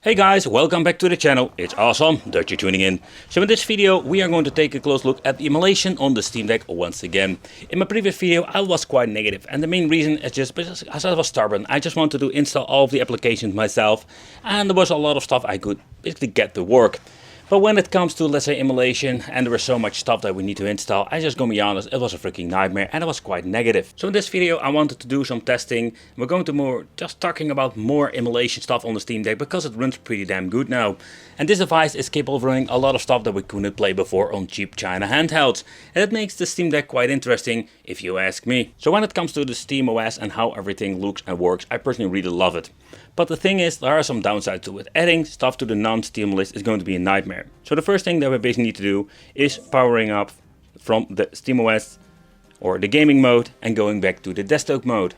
Hey guys, welcome back to the channel. It's awesome that you're tuning in. So in this video we are going to take a close look at the emulation on the Steam Deck once again. In my previous video I was quite negative, and the main reason is just because I was stubborn. I just wanted to install all of the applications myself, and there was a lot of stuff I could basically get to work. But when it comes to, let's say, emulation, and there was so much stuff that we need to install, I just gonna be honest, it was a freaking nightmare and I was quite negative. So in this video I wanted to do some testing. We're going to just talking about more emulation stuff on the Steam Deck because it runs pretty damn good now. And this device is capable of running a lot of stuff that we couldn't play before on cheap China handhelds. And that makes the Steam Deck quite interesting, if you ask me. So when it comes to the Steam OS and how everything looks and works, I personally really love it. But the thing is, there are some downsides to it. Adding stuff to the non-Steam list is going to be a nightmare. So the first thing that we basically need to do is powering up from the SteamOS or the gaming mode and going back to the desktop mode.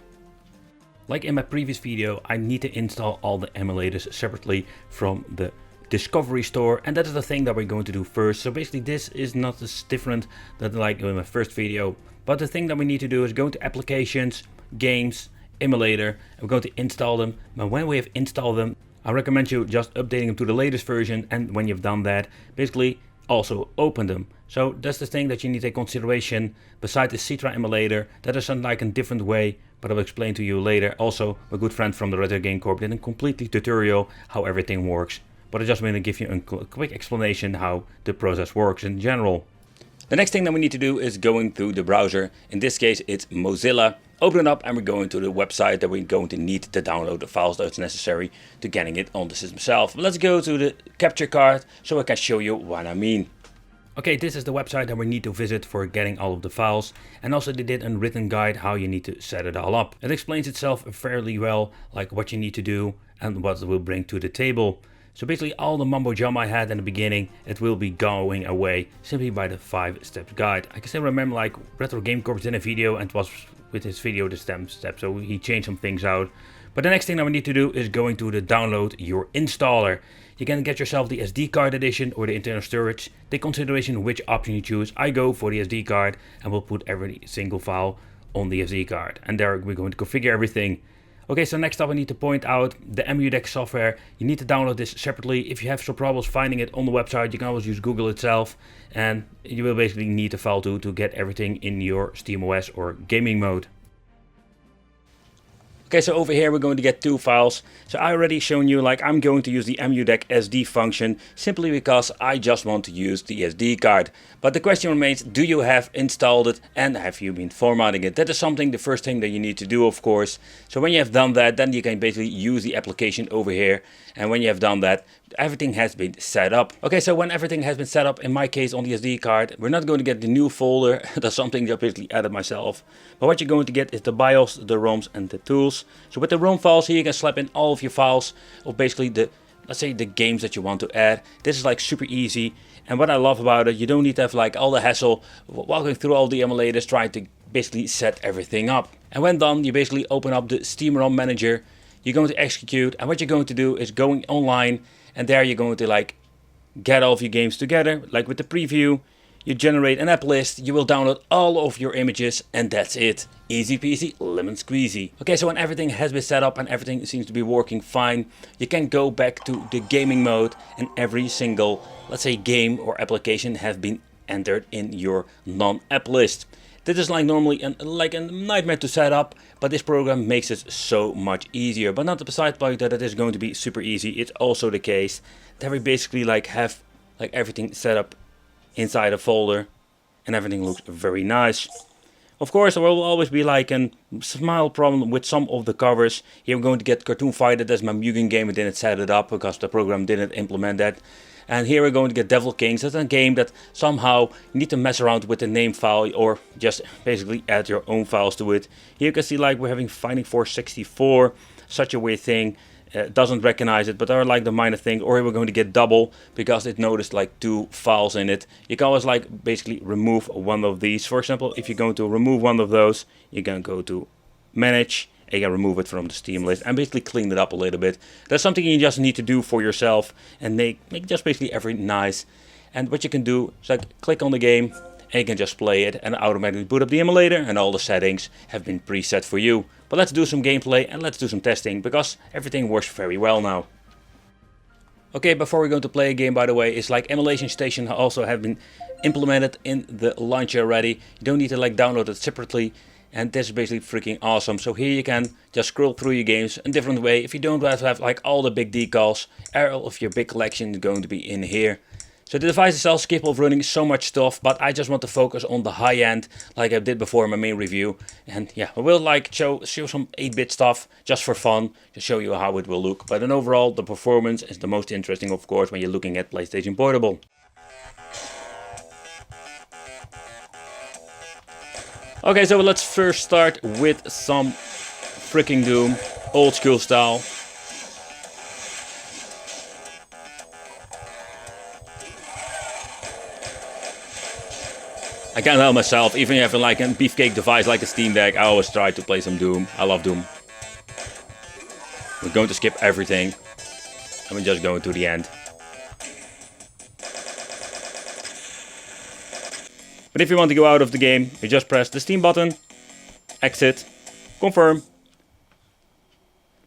Like in my previous video, I need to install all the emulators separately from the Discovery Store, and that is the thing that we're going to do first. So basically this is not as different than like in my first video, but the thing that we need to do is go to Applications, Games, Emulator, and we're going to install them. But when we have installed them, I recommend you just updating them to the latest version, and when you've done that, basically also open them. So that's the thing that you need to take consideration. Besides the Try emulator, that is something like a different way, but I'll explain to you later. Also, a good friend from the Retro Game Corp did a completely tutorial how everything works, but I just want to give you a quick explanation how the process works in general. The next thing that we need to do is going through the browser. In this case it's Mozilla. Open it up and we're going to the website that we're going to need to download the files that's necessary to getting it on the system itself. But let's go to the capture card so I can show you what I mean. Okay, this is the website that we need to visit for getting all of the files, and also they did a written guide how you need to set it all up. It explains itself fairly well, like what you need to do and what it will bring to the table. So basically all the mumbo jumbo I had in the beginning, it will be going away simply by the 5-step guide. I can still remember like Retro Game Corp did a video, and it was with his video the step, so he changed some things out. But the next thing that we need to do is going to the download your installer. You can get yourself the SD card edition or the internal storage. Take consideration which option you choose. I go for the SD card, and we'll put every single file on the SD card, and there we're going to configure everything. Okay, so next up I need to point out the EmuDeck software. You need to download this separately. If you have some problems finding it on the website, you can always use Google itself, and you will basically need the file to get everything in your SteamOS or gaming mode. Okay, so over here we're going to get two files. So I already shown you, like, I'm going to use the EmuDeck SD function simply because I just want to use the SD card. But the question remains, do you have installed it and have you been formatting it? That is something, the first thing that you need to do, of course. So when you have done that, then you can basically use the application over here. And when you have done that, everything has been set up. Okay, so when everything has been set up, in my case on the SD card, we're not going to get the new folder. That's something that I basically added myself. But what you're going to get is the BIOS, the ROMs and the tools. So with the ROM files here, you can slap in all of your files of basically the, let's say, the games that you want to add. This is like super easy. And what I love about it, you don't need to have like all the hassle walking through all the emulators trying to basically set everything up. And when done, you basically open up the Steam ROM manager. You're going to execute, and what you're going to do is going online, and there you're going to like get all of your games together. Like with the preview, you generate an app list, you will download all of your images, and that's it. Easy peasy, lemon squeezy. Okay, so when everything has been set up and everything seems to be working fine, you can go back to the gaming mode, and every single, let's say, game or application has been entered in your non-app list. This is like normally like a nightmare to set up, but this program makes it so much easier. But not besides the fact that it is going to be super easy, it's also the case that we basically like have like everything set up inside a folder, and everything looks very nice. Of course, there will always be like a small problem with some of the covers. Here we're going to get Cartoon Fighter. That's my Mugen game. I didn't set it up because the program didn't implement that. And here we're going to get Devil Kings. That's a game that somehow you need to mess around with the name file, or just basically add your own files to it. Here you can see like we're having Fighting Force 64, such a weird thing. Doesn't recognize it, but there are like the minor thing. Or we're going to get double because it noticed like two files in it. You can always like basically remove one of these. For example, if you're going to remove one of those, you can go to Manage. You can remove it from the Steam list and basically clean it up a little bit. That's something you just need to do for yourself and make just basically everything nice. And what you can do is like click on the game and you can just play it and automatically boot up the emulator, and all the settings have been preset for you. But let's do some gameplay and let's do some testing because everything works very well now. Okay, before we go to play a game, by the way, it's like Emulation Station also have been implemented in the launcher already. You don't need to like download it separately, and this is basically freaking awesome. So here you can just scroll through your games in a different way. If you don't have to have like all the big decals, all of your big collection is going to be in here. So the device itself is capable of running so much stuff, but I just want to focus on the high end, like I did before in my main review. And yeah, I will like show some 8-bit stuff just for fun, to show you how it will look. But in overall, the performance is the most interesting, of course, when you're looking at PlayStation Portable. Okay, so let's first start with some freaking Doom, old school style. I can't help myself, even if I have like a beefcake device like a Steam Deck, I always try to play some Doom. I love Doom. We're going to skip everything, and we're just going to the end. But if you want to go out of the game, you just press the Steam button, exit, confirm.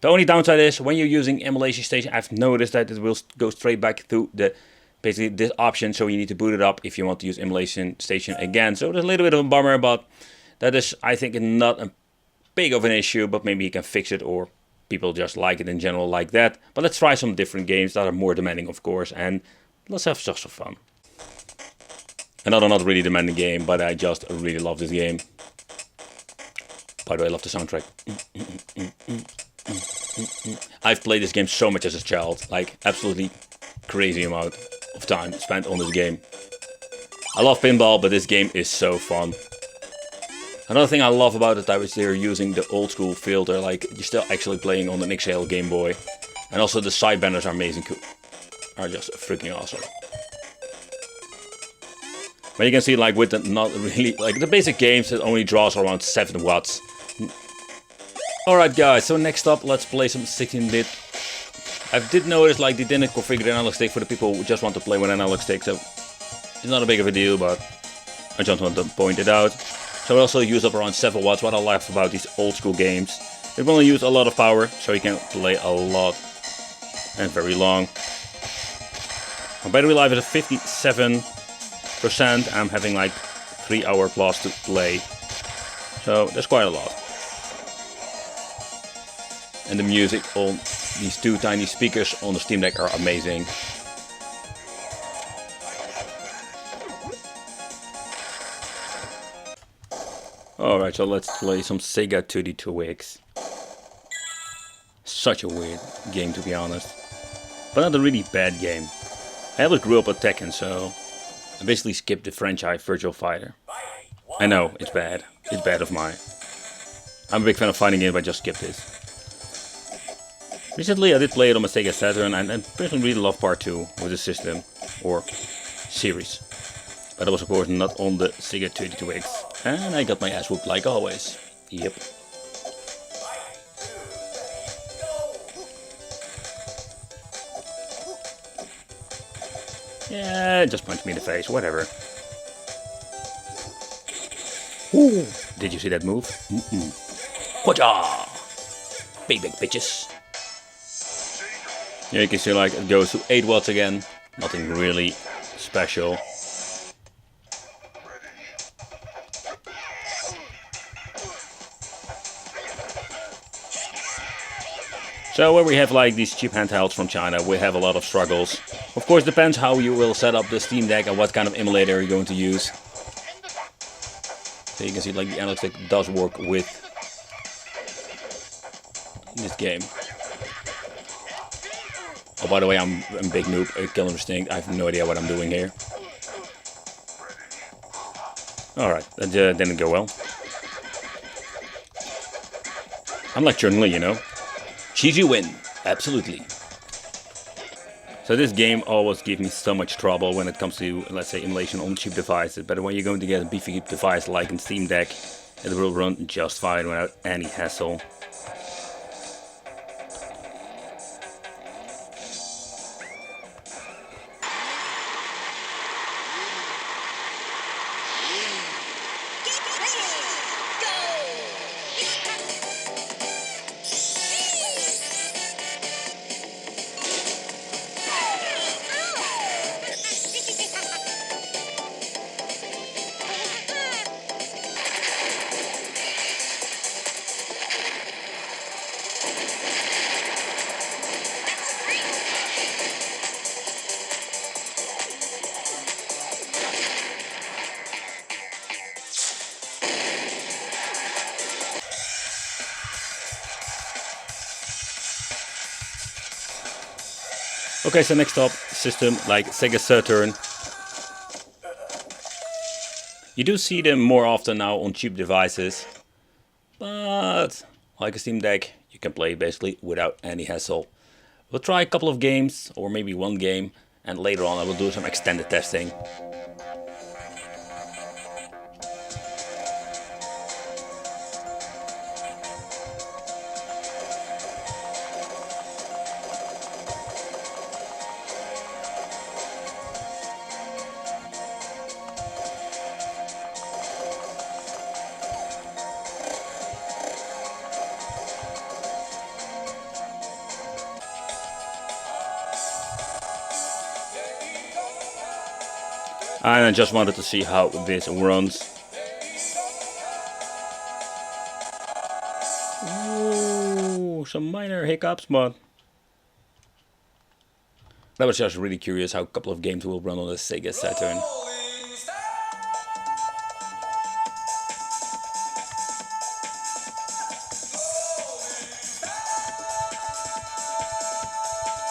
The only downside is when you're using Emulation Station, I've noticed that it will go straight back to the basically this option, so you need to boot it up if you want to use Emulation Station again. So it's a little bit of a bummer, but that is, I think, not a big of an issue, but maybe you can fix it, or people just like it in general like that. But let's try some different games that are more demanding, of course, and let's have just some fun. Another not really demanding game, but I just really love this game. By the way, I love the soundtrack. I've played this game so much as a child, like absolutely crazy amount of time spent on this game. I love pinball, but this game is so fun. Another thing I love about it is they're using the old school filter, like you're still actually playing on an XL Game Boy. And also the side banners are amazing, are just freaking awesome. But you can see, like with the not really, like the basic games, it only draws around 7 watts. Alright guys, so next up let's play some 16-bit. I did notice like they didn't configure the analog stick for the people who just want to play with an analog stick, so it's not a big of a deal, but I just want to point it out. So I also use up around 7 watts. What I love about these old school games, they will use a lot of power, so you can play a lot and very long. My battery life is at 57%. I'm having like 3 hours plus to play, so that's quite a lot. And the music on these 2 tiny speakers on the Steam Deck are amazing. Alright, so let's play some Sega 32X. Such a weird game, to be honest. But not a really bad game. I always grew up with Tekken, so I basically skipped the franchise Virtual Fighter. I know, it's bad. It's bad of mine. I'm a big fan of fighting games, but I just skipped this. Recently I did play it on my Sega Saturn, and I personally really love part 2 with the system, or series. But I was of course not on the Sega 32X, and I got my ass whooped like always. Yep. Yeah, just punch me in the face, whatever. Ooh, did you see that move? Kwaja! Big bitches. Here you can see like it goes to 8 watts again. Nothing really special. So where we have like these cheap handhelds from China, we have a lot of struggles. Of course, depends how you will set up the Steam Deck and what kind of emulator you're going to use. So you can see like the analog stick does work with this game. Oh, by the way, I'm a big noob at Killer Instinct. I have no idea what I'm doing here. Alright, that didn't go well. I'm like Chun-Li, you know. Cheesy win, absolutely. So this game always gives me so much trouble when it comes to, let's say, emulation on cheap devices. But when you're going to get a beefy device like in Steam Deck, it will run just fine without any hassle. Okay, so next up, system like Sega Saturn. You do see them more often now on cheap devices, but like a Steam Deck, you can play basically without any hassle. We'll try a couple of games, or maybe one game, and later on I will do some extended testing. And I just wanted to see how this runs. Ooh, some minor hiccups, but I was just really curious how a couple of games will run on the Sega Saturn.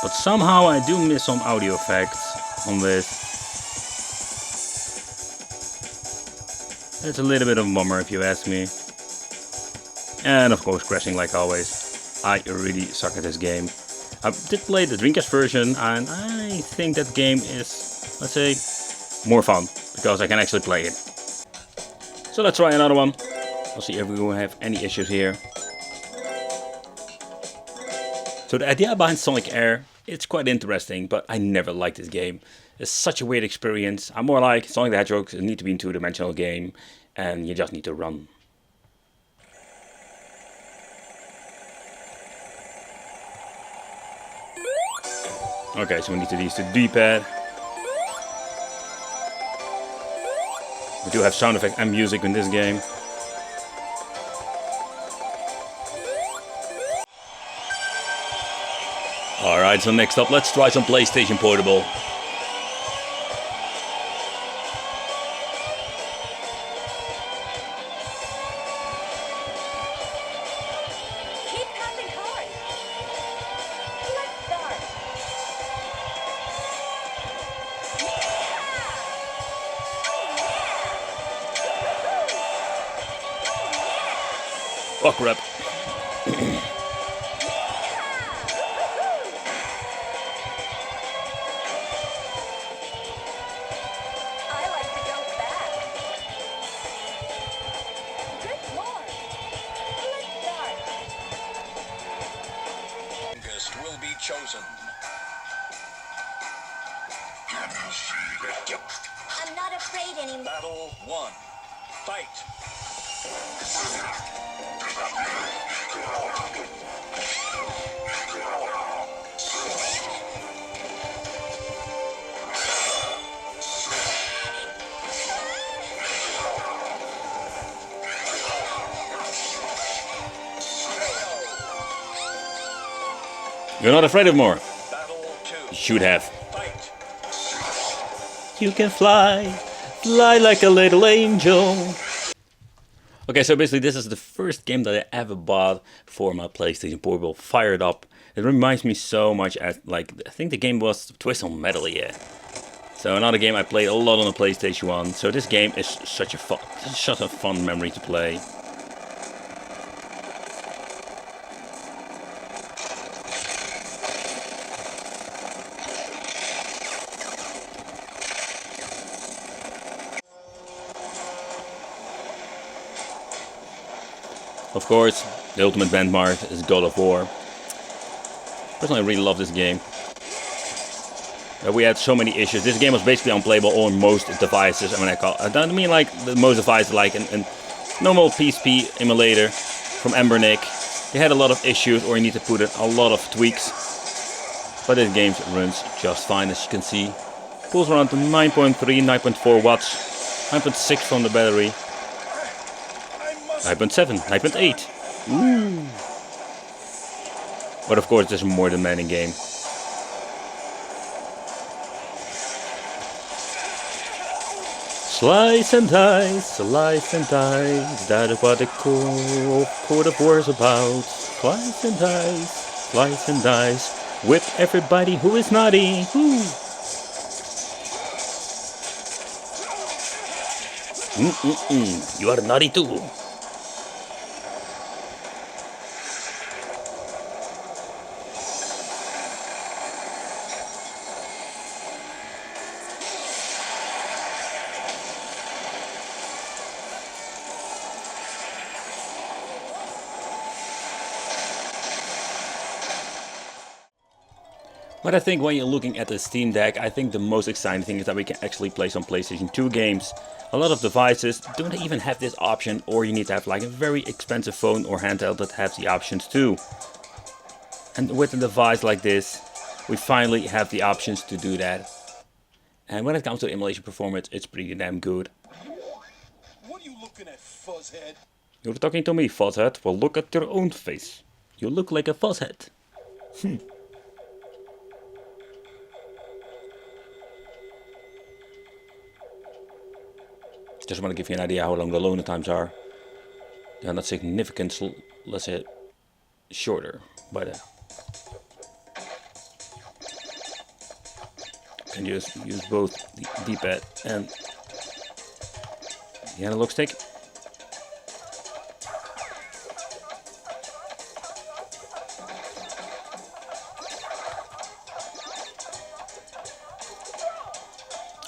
But somehow I do miss some audio effects on this. It's a little bit of a bummer if you ask me. And of course crashing like always. I really suck at this game. I did play the Dreamcast version and I think that game is, let's say, more fun. Because I can actually play it. So let's try another one. We'll see if we will have any issues here. So the idea behind Sonic Air, it's quite interesting, but I never liked this game. It's such a weird experience. I'm more like Sonic the Hedgehog. It needs to be a two-dimensional game, and you just need to run. Okay, so we need to use the D-pad. We do have sound effects and music in this game. Alright, so next up, let's try some PlayStation Portable. Oh crap. Will be chosen. I'm not afraid anymore. Battle 1. Fight. You're not afraid of more. Battle 2. You should have. Fight. You can fly, fly like a little angel. Okay, so basically this is the first game that I ever bought for my PlayStation Portable, fired up. It reminds me so much as, like, I think the game was Twist on Metal, yeah. So another game I played a lot on the PlayStation 1. So this game is such a fun memory to play. Of course, the ultimate benchmark is God of War. Personally, I really love this game. We had so many issues. This game was basically unplayable on most devices. I don't mean like the most devices, like a normal PSP emulator from Embernick. They had a lot of issues, or you need to put in a lot of tweaks. But this game runs just fine, as you can see. Pulls around to 9.3, 9.4 watts, 9.6 from the battery. 9.7, 9.8. Ooh. But of course, it's a more demanding game. Slice and dice, that is what the Code of War is about. Slice and dice, Whip everybody who is naughty. Woo. You are naughty too. But I think when you're looking at the Steam Deck, I think the most exciting thing is that we can actually play some PlayStation 2 games. A lot of devices don't even have this option, or you need to have like a very expensive phone or handheld that has the options too. And with a device like this, we finally have the options to do that. And when it comes to emulation performance, it's pretty damn good. What are you looking at, fuzzhead? You're talking to me, fuzzhead? Well, look at your own face. You look like a fuzzhead. Just want to give you an idea how long the loading times are. They are not significant, let's say, shorter, but you can just use both the D-pad and the analog stick.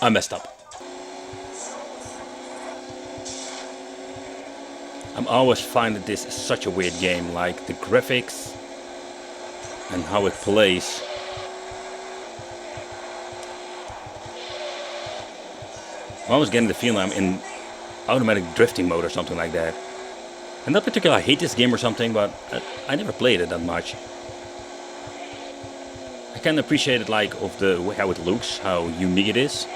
I messed up. I'm always finding this such a weird game, like the graphics and how it plays. I'm always getting the feeling I'm in automatic drifting mode or something like that. And not particularly I hate this game or something, but I never played it that much. I can appreciate it, like of the way how it looks, how unique it is.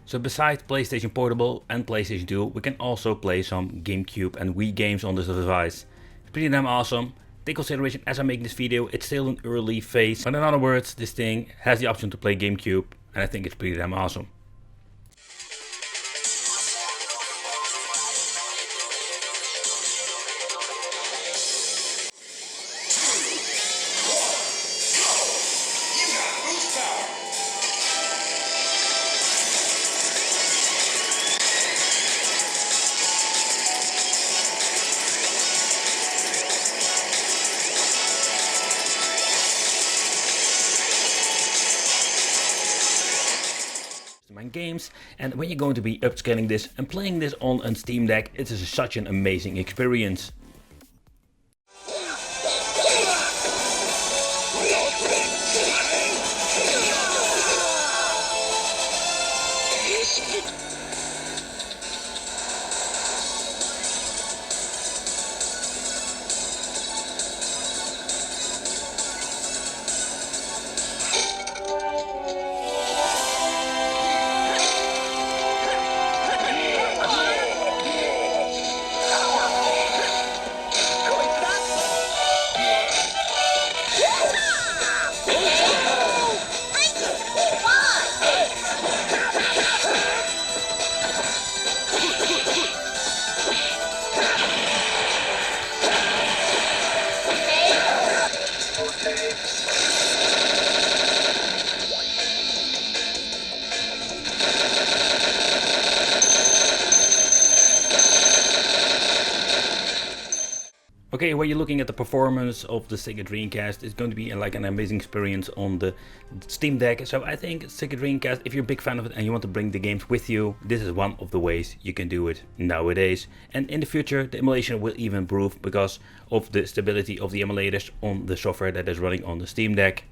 So besides PlayStation Portable and PlayStation 2, we can also play some GameCube and Wii games on this device. It's pretty damn awesome. Take consideration as I'm making this video, it's still an early phase. But in other words, this thing has the option to play GameCube, and I think it's pretty damn awesome. Games, and when you're going to be upscaling this and playing this on a Steam Deck, it is such an amazing experience. Okay, when you're looking at the performance of the Sega Dreamcast, it's going to be like an amazing experience on the Steam Deck. So I think Sega Dreamcast, if you're a big fan of it and you want to bring the games with you, this is one of the ways you can do it nowadays. And in the future, the emulation will even improve because of the stability of the emulators on the software that is running on the Steam Deck.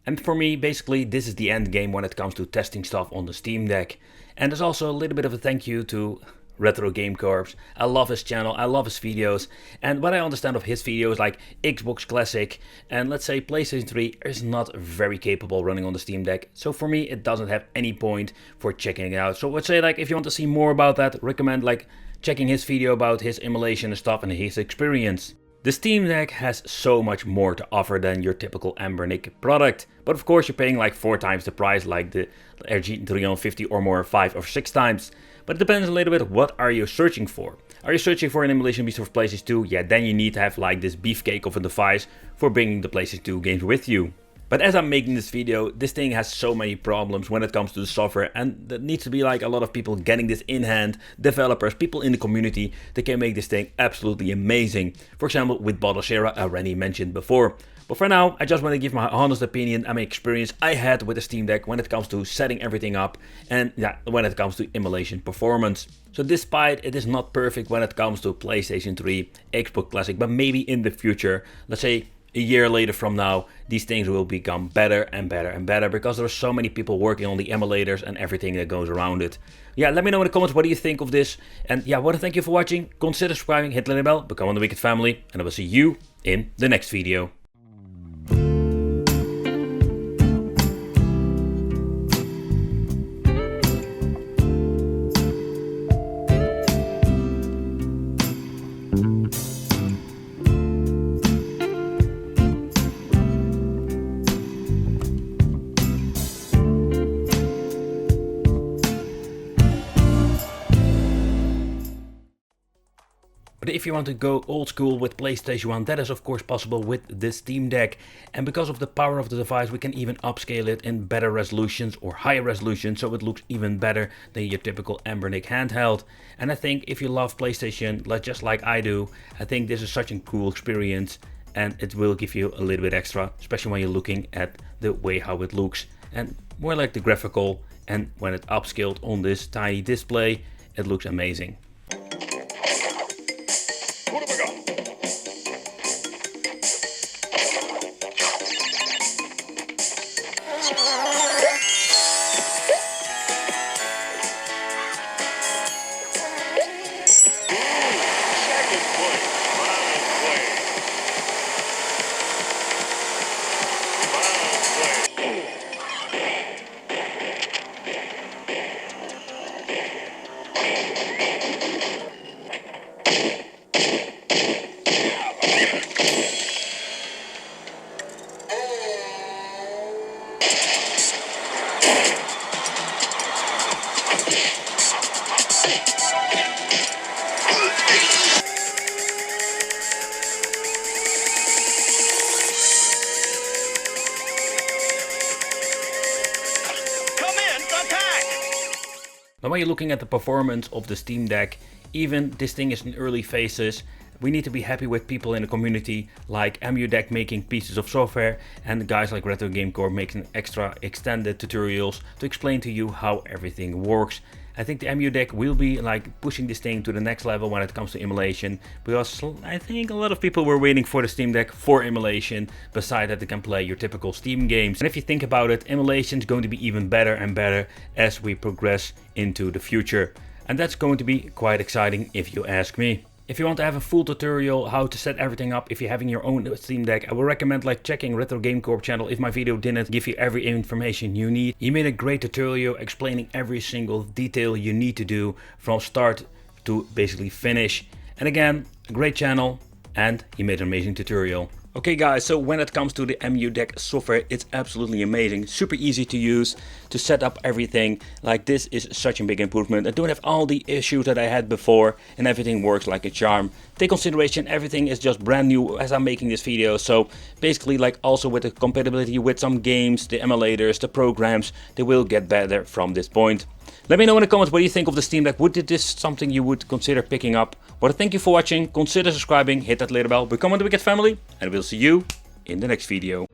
And for me, basically, this is the end game when it comes to testing stuff on the Steam Deck. And there's also a little bit of a thank you to Retro Game Corps. I love his channel, I love his videos, and what I understand of his videos, like Xbox Classic and let's say PlayStation 3 is not very capable running on the Steam Deck, so for me it doesn't have any point for checking it out. So I would say, like, if you want to see more about that, recommend like checking his video about his emulation and stuff and his experience. The Steam Deck has so much more to offer than your typical Embernic product, but of course you're paying like 4 times the price like the RG 350 or more 5 or 6 times. But it depends a little bit, what are you searching for? Are you searching for an emulation piece for PlayStation 2? Yeah, then you need to have like this beefcake of a device for bringing the PlayStation 2 games with you. But as I'm making this video, this thing has so many problems when it comes to the software, and there needs to be like a lot of people getting this in hand, developers, people in the community that can make this thing absolutely amazing. For example, with Bottleshera, I already mentioned before. But for now, I just want to give my honest opinion and my experience I had with the Steam Deck when it comes to setting everything up and yeah, when it comes to emulation performance. So despite it is not perfect when it comes to PlayStation 3, Xbox Classic, but maybe in the future, let's say a year later from now, these things will become better and better and better because there are so many people working on the emulators and everything that goes around it. Yeah, let me know in the comments what do you think of this. And yeah, I want to thank you for watching. Consider subscribing, hit the little bell, become on the Wicked family, and I will see you in the next video. But if you want to go old school with PlayStation 1, that is of course possible with the Steam Deck. And because of the power of the device, we can even upscale it in better resolutions or higher resolution, so it looks even better than your typical Embernic handheld. And I think if you love PlayStation, just like I do, I think this is such a cool experience, and it will give you a little bit extra, especially when you're looking at the way how it looks and more like the graphical. And when it's upscaled on this tiny display, it looks amazing. What have I got? Second place. Fine play. Now when you're looking at the performance of the Steam Deck, even this thing is in early phases. We need to be happy with people in the community like EmuDeck making pieces of software and guys like Retro Game Corp making extra extended tutorials to explain to you how everything works. I think the EmuDeck will be like pushing this thing to the next level when it comes to emulation, because I think a lot of people were waiting for the Steam Deck for emulation, besides that they can play your typical Steam games. And if you think about it, emulation is going to be even better and better as we progress into the future. And that's going to be quite exciting if you ask me. If you want to have a full tutorial how to set everything up if you're having your own Steam Deck, I would recommend checking Retro Game Corp channel if my video didn't give you every information you need. He made a great tutorial explaining every single detail you need to do from start to basically finish. And again, a great channel, and he made an amazing tutorial. Okay guys, so when it comes to the EmuDeck software, it's absolutely amazing. Super easy to use, to set up everything. Like, this is such a big improvement. I don't have all the issues that I had before, and everything works like a charm. Take consideration, everything is just brand new as I'm making this video. So basically, like, also with the compatibility with some games, the emulators, the programs, they will get better from this point. Let me know in the comments what you think of the Steam Deck. Would this something you would consider picking up? But thank you for watching. Consider subscribing, hit that little bell, become one of the Wicked family, and we'll see you in the next video.